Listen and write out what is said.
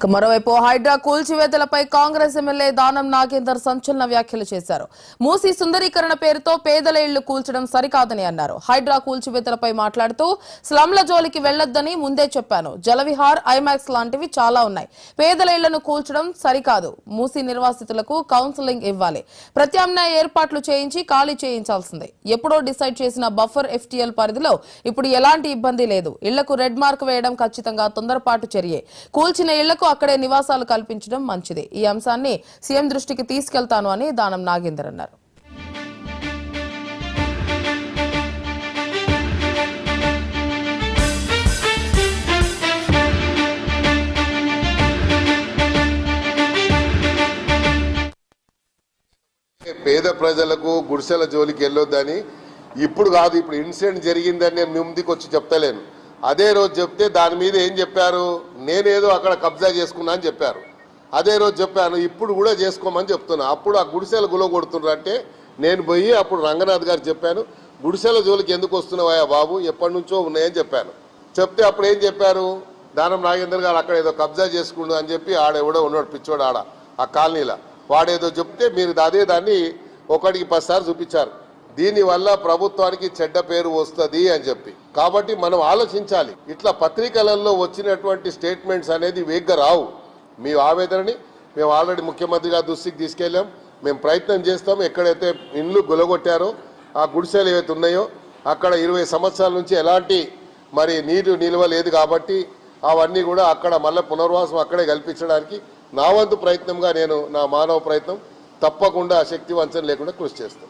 మరోవైపు హైడ్రా కూల్చివేతలపై కాంగ్రెస్ ఎమ్మెల్యే దానం నాగేందర్ సంచలన వ్యాఖ్యలు చేశారు. మూసీ సుందరీకరణ పేరుతో పేదల ఇళ్లు కూల్చడం సరికాదని అన్నారు. హైడ్రా కూల్చివేతలపై మాట్లాడుతూ స్లమ్ల జోలికి వెళ్లొద్దని ముందే చెప్పాను. జలవిహార్, ఐమాక్స్ లాంటివి చాలా ఉన్నాయి. పేదల ఇళ్లను కూల్చడం సరికాదు. మూసీ నిర్వాసితులకు కౌన్సిలింగ్ ఇవ్వాలి. ప్రత్యామ్నాయ ఏర్పాట్లు చేయించి ఖాళీ చేయించాల్సిందే. ఎప్పుడో డిసైడ్ చేసిన బఫర్ FTL పరిధిలో ఇప్పుడు ఎలాంటి ఇబ్బంది లేదు. ఇళ్లకు రెడ్ మార్క్ వేయడం ఖచ్చితంగా తొందరపాటు చర్యే. కూల్చిన ఇళ్లకు అక్కడే నివాసాలు కల్పించడం మంచిది. ఈ అంశాన్ని సీఎం దృష్టికి తీసుకెళ్తాను అని దానం నాగేందర్ అన్నారు. పేద ప్రజలకు గుడిసెల జోలికి వెళ్ళొద్దని ఇప్పుడు కాదు, ఇప్పుడు ఇన్సిడెంట్ జరిగిందని నేను ముందుకు వచ్చి చెప్తలేను. అదే రోజు చెప్తే దాని మీద ఏం చెప్పారు, నేనేదో అక్కడ కబ్జా చేసుకున్నా అని చెప్పారు. అదే రోజు చెప్పాను, ఇప్పుడు కూడా చేసుకోమని చెప్తున్నా. అప్పుడు ఆ గుడిసెలు గులగొడుతున్నారు అంటే నేను పోయి అప్పుడు రంగనాథ్ గారు చెప్పాను, గుడిసెల జోలికి ఎందుకు వస్తున్నావా బాబు, ఎప్పటి నుంచో ఉన్నాయని చెప్పాను. చెప్తే అప్పుడు ఏం చెప్పారు, దానం నాగేందర్ గారు అక్కడ ఏదో కబ్జా చేసుకుండు అని చెప్పి ఆడెవడో ఉన్నాడు పిచ్చోడు ఆడ ఆ కాలనీలో, వాడేదో చెప్తే మీరు అదే దాన్ని 1కి 10 సార్లు చూపించారు. దీనివల్ల ప్రభుత్వానికి చెడ్డ పేరు వస్తుంది అని చెప్పి. కాబట్టి మనం ఆలోచించాలి. ఇట్లా పత్రికలలో వచ్చినటువంటి స్టేట్మెంట్స్ అనేది వేగ్గా రావు. మీ ఆవేదనని మేము ఆల్రెడీ ముఖ్యమంత్రి గారి దృష్టికి తీసుకెళ్ళాం. మేము ప్రయత్నం చేస్తాం. ఎక్కడైతే ఇండ్లు గులగొట్టారో ఆ గుడిసెలు ఏవైతే ఉన్నాయో అక్కడ 20 సంవత్సరాల నుంచి ఎలాంటి నీరు నిల్వ లేదు కాబట్టి అవన్నీ కూడా అక్కడ మళ్ళీ పునర్వాసం అక్కడే కల్పించడానికి నా వంతు ప్రయత్నంగా నేను నా మానవ ప్రయత్నం తప్పకుండా శక్తి వంచన లేకుండా కృషి చేస్తాను.